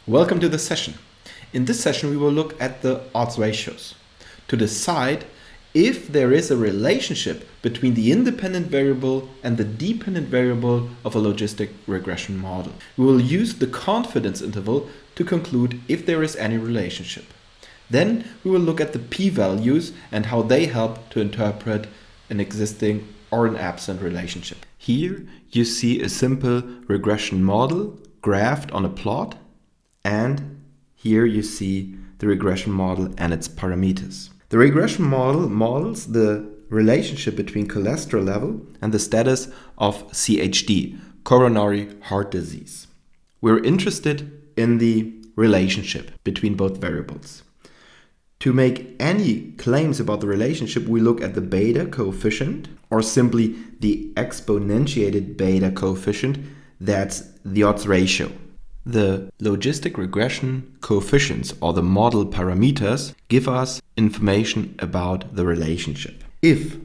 Welcome to the session. In this session, we will look at the odds ratios to decide if there is a relationship between the independent variable and the dependent variable of a logistic regression model. We will use the confidence interval to conclude if there is any relationship. Then we will look at the p-values and how they help to interpret an existing or an absent relationship. Here you see a simple regression model graphed on a plot. And here you see the regression model and its parameters. The regression model models the relationship between cholesterol level and the status of CHD, coronary heart disease. We're interested in the relationship between both variables. To make any claims about the relationship, we look at the beta coefficient, or simply the exponentiated beta coefficient. That's the odds ratio. The logistic regression coefficients, or the model parameters, give us information about the relationship. If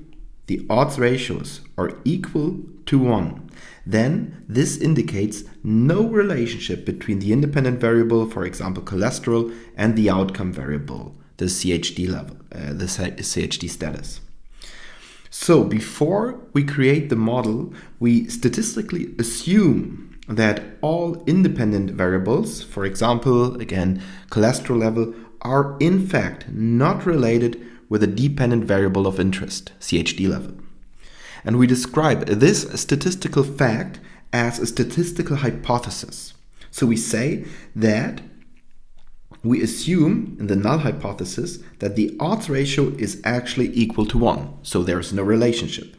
the odds ratios are equal to 1, then this indicates no relationship between the independent variable, for example cholesterol, and the outcome variable, the CHD level, the CHD status. So before we create the model, we statistically assume that all independent variables, for example, again, cholesterol level, are in fact not related with a dependent variable of interest, CHD level. And we describe this statistical fact as a statistical hypothesis. So we say that we assume in the null hypothesis that the odds ratio is actually equal to 1, so there is no relationship.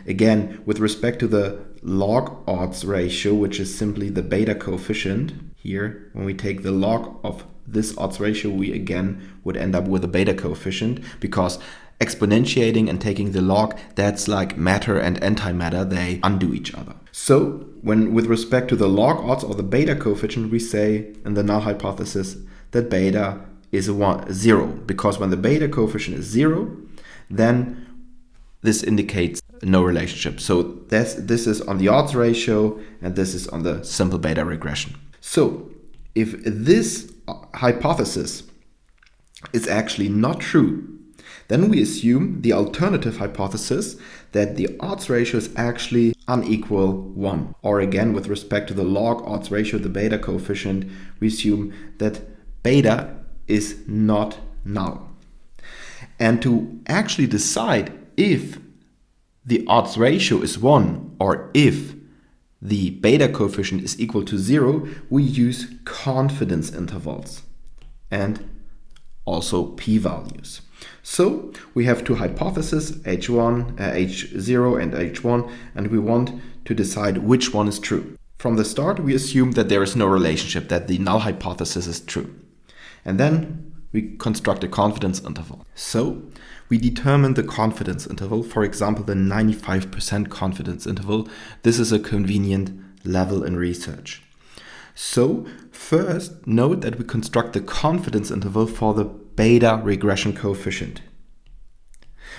Again, with respect to the log odds ratio, which is simply the beta coefficient, here, when we take the log of this odds ratio, we again would end up with a beta coefficient, because exponentiating and taking the log, that's like matter and antimatter, they undo each other. So when with respect to the log odds or the beta coefficient, we say in the null hypothesis that beta is 0, because when the beta coefficient is 0, then this indicates no relationship. So this is on the odds ratio and this is on the simple beta regression. So if this hypothesis is actually not true, then we assume the alternative hypothesis that the odds ratio is actually unequal 1. Or again, with respect to the log odds ratio, the beta coefficient, we assume that beta is not null. And to actually decide if the odds ratio is 1 or if the beta coefficient is equal to 0, we use confidence intervals and also p-values. So we have two hypotheses, H0 and H1, and we want to decide which one is true. From the start, we assume that there is no relationship, that the null hypothesis is true. And then we construct a confidence interval. So we determine the confidence interval, for example, the 95% confidence interval. This is a convenient level in research. So first, note that we construct the confidence interval for the beta regression coefficient,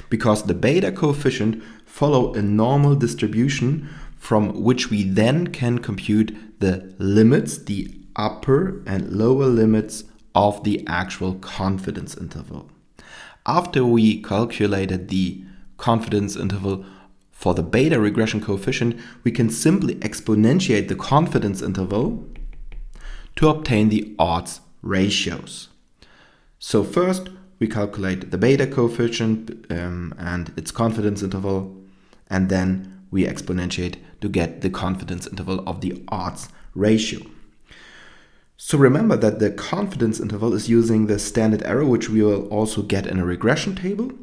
because the beta coefficient follow a normal distribution from which we then can compute the limits, the upper and lower limits of the actual confidence interval. After we calculated the confidence interval for the beta regression coefficient, we can simply exponentiate the confidence interval to obtain the odds ratios. So first we calculate the beta coefficient and its confidence interval, and then we exponentiate to get the confidence interval of the odds ratio. So remember that the confidence interval is using the standard error, which we will also get in a regression table,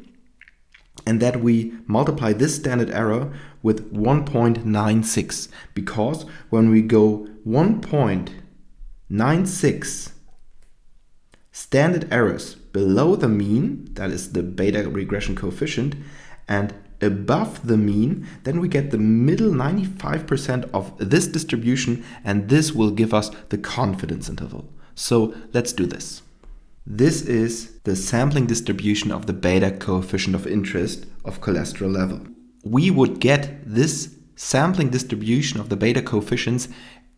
and that we multiply this standard error with 1.96, because when we go 1.96 standard errors below the mean, that is the beta regression coefficient, and above the mean, then we get the middle 95% of this distribution, and this will give us the confidence interval. So let's do this. This is the sampling distribution of the beta coefficient of interest of cholesterol level. We would get this sampling distribution of the beta coefficients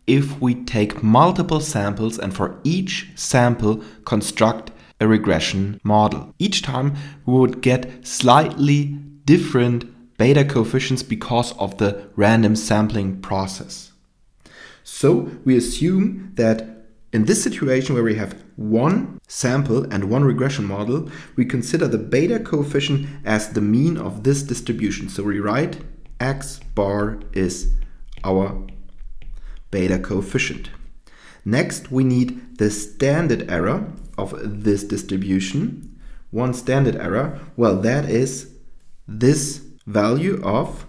if we take multiple samples and for each sample construct a regression model. Each time we would get slightly different beta coefficients because of the random sampling process. So we assume that in this situation where we have one sample and one regression model, we consider the beta coefficient as the mean of this distribution. So we write x bar is our beta coefficient. Next, we need the standard error of this distribution. One standard error, well, that is this value of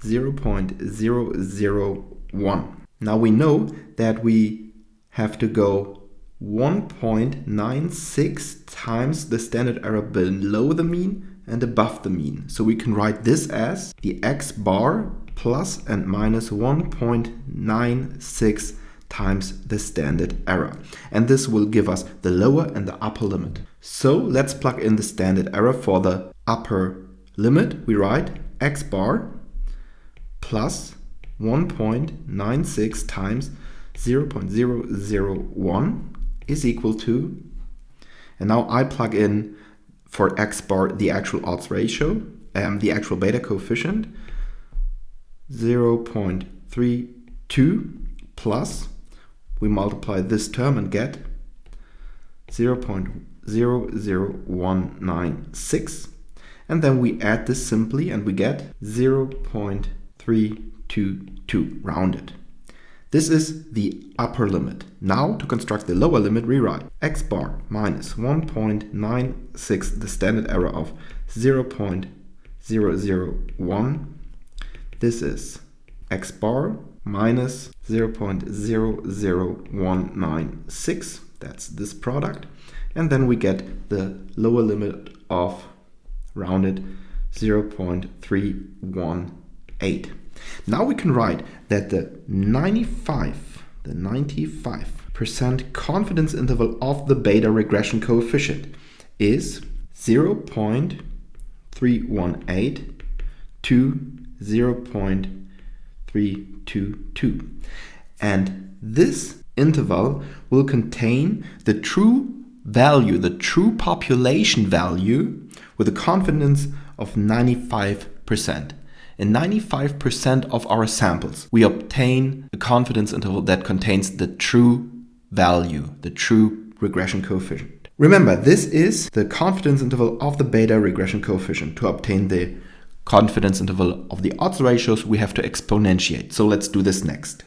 0.001. Now we know that we have to go 1.96 times the standard error below the mean and above the mean. So we can write this as the x bar plus and minus 1.96 times the standard error. And this will give us the lower and the upper limit. So let's plug in the standard error for the upper limit. We write x bar plus 1.96 times 0.001 is equal to, and now I plug in for x bar the actual odds ratio, the actual beta coefficient, 0.32 plus, we multiply this term and get 0.00196, and then we add this simply and we get 0.322 rounded. This is the upper limit. Now to construct the lower limit, we write x bar minus 1.96, the standard error of 0.001. This is x bar minus 0.00196. That's this product. And then we get the lower limit of rounded 0.318. Now we can write that the 95% confidence interval of the beta regression coefficient is 0.318 to 0.322. And this interval will contain the true value, the true population value with a confidence of 95%. In 95% of our samples, we obtain a confidence interval that contains the true value, the true regression coefficient. Remember, this is the confidence interval of the beta regression coefficient. To obtain the confidence interval of the odds ratios, we have to exponentiate. So let's do this next.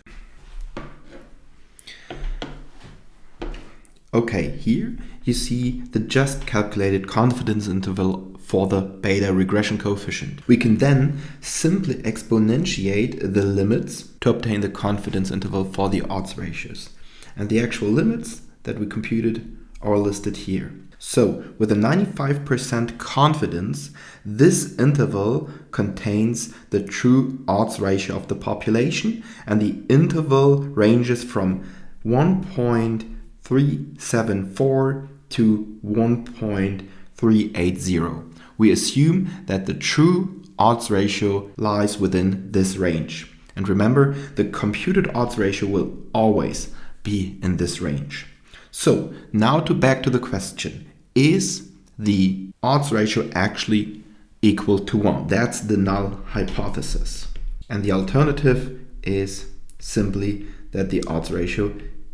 Okay, here you see the just calculated confidence interval for the beta regression coefficient. We can then simply exponentiate the limits to obtain the confidence interval for the odds ratios. And the actual limits that we computed are listed here. So with a 95% confidence, this interval contains the true odds ratio of the population, and the interval ranges from 1.374 to 1.380. We assume that the true odds ratio lies within this range. And remember, the computed odds ratio will always be in this range. So now back to the question, is the odds ratio actually equal to 1? That's the null hypothesis. And the alternative is simply that the odds ratio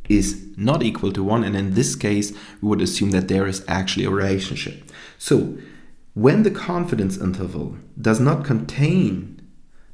is not equal to 1, and in this case we would assume that there is actually a relationship. So when the confidence interval does not contain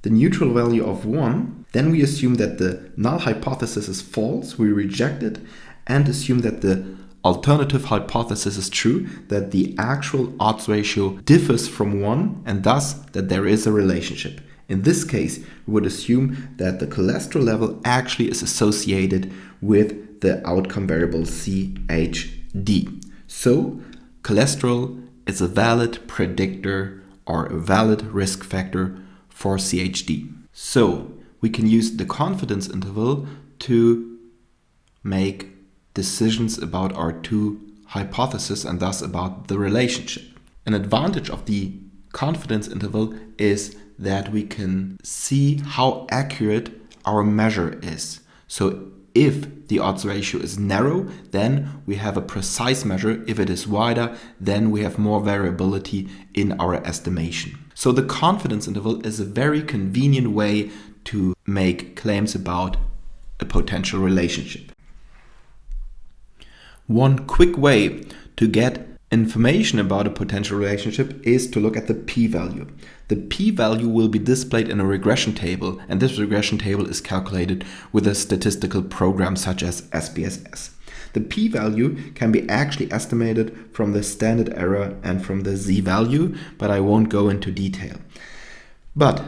the neutral value of 1, then we assume that the null hypothesis is false, we reject it, and assume that the alternative hypothesis is true, that the actual odds ratio differs from 1, and thus that there is a relationship. In this case, we would assume that the cholesterol level actually is associated with the outcome variable CHD. So cholesterol is a valid predictor or a valid risk factor for CHD. So we can use the confidence interval to make decisions about our two hypotheses and thus about the relationship. An advantage of the confidence interval is that we can see how accurate our measure is. So if the odds ratio is narrow, then we have a precise measure. If it is wider, then we have more variability in our estimation. So the confidence interval is a very convenient way to make claims about a potential relationship. One quick way to get information about a potential relationship is to look at the p-value. The p-value will be displayed in a regression table, and this regression table is calculated with a statistical program such as SPSS. The p-value can be actually estimated from the standard error and from the z-value, but I won't go into detail. But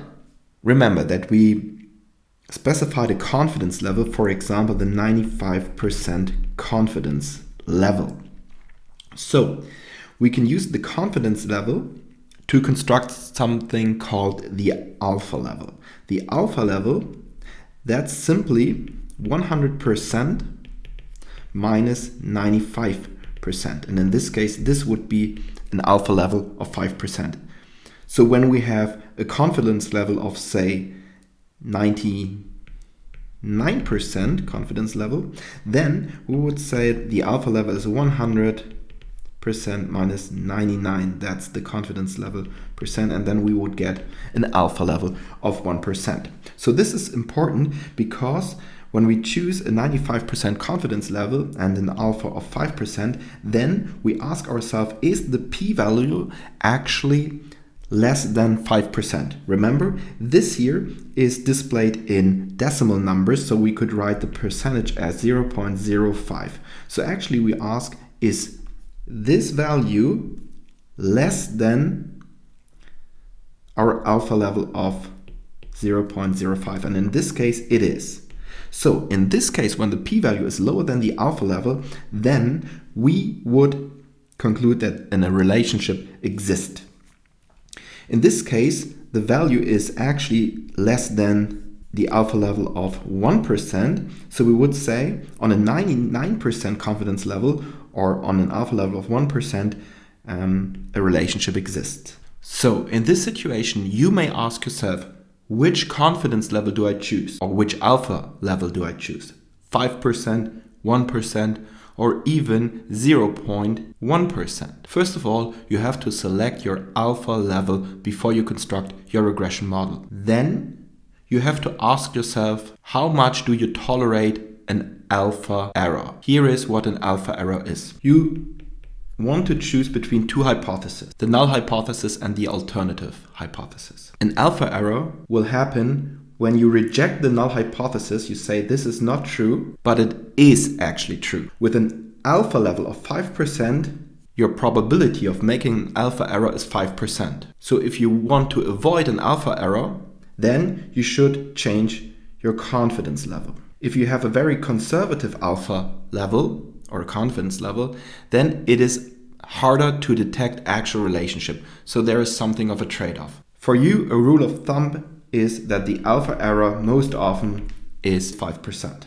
remember that we specified a confidence level, for example, the 95% confidence level. So we can use the confidence level to construct something called the alpha level. The alpha level, that's simply 100% minus 95%. And in this case, this would be an alpha level of 5%. So when we have a confidence level of, say, 99% confidence level, then we would say the alpha level is 100% minus 99. That's the confidence level percent, and then we would get an alpha level of 1%. So this is important because when we choose a 95% confidence level and an alpha of 5%, then we ask ourselves, is the p-value actually less than 5%? Remember, this here is displayed in decimal numbers, so we could write the percentage as 0.05. So actually we ask, is this value less than our alpha level of 0.05? And in this case, it is. So in this case, when the p-value is lower than the alpha level, then we would conclude that a relationship exists. In this case, the value is actually less than the alpha level of 1%. So we would say on a 99% confidence level or on an alpha level of 1%, a relationship exists. So in this situation, you may ask yourself, which confidence level do I choose? Or which alpha level do I choose? 5%, 1%, or even 0.1%. First of all, you have to select your alpha level before you construct your regression model. Then you have to ask yourself, how much do you tolerate an alpha error? Here is what an alpha error is. You want to choose between two hypotheses, the null hypothesis and the alternative hypothesis. An alpha error will happen when you reject the null hypothesis. You say this is not true, but it is actually true. With an alpha level of 5%, your probability of making an alpha error is 5%. So if you want to avoid an alpha error, then you should change your confidence level. If you have a very conservative alpha level or confidence level, then it is harder to detect actual relationship. So there is something of a trade-off. For you, a rule of thumb is that the alpha error most often is 5%.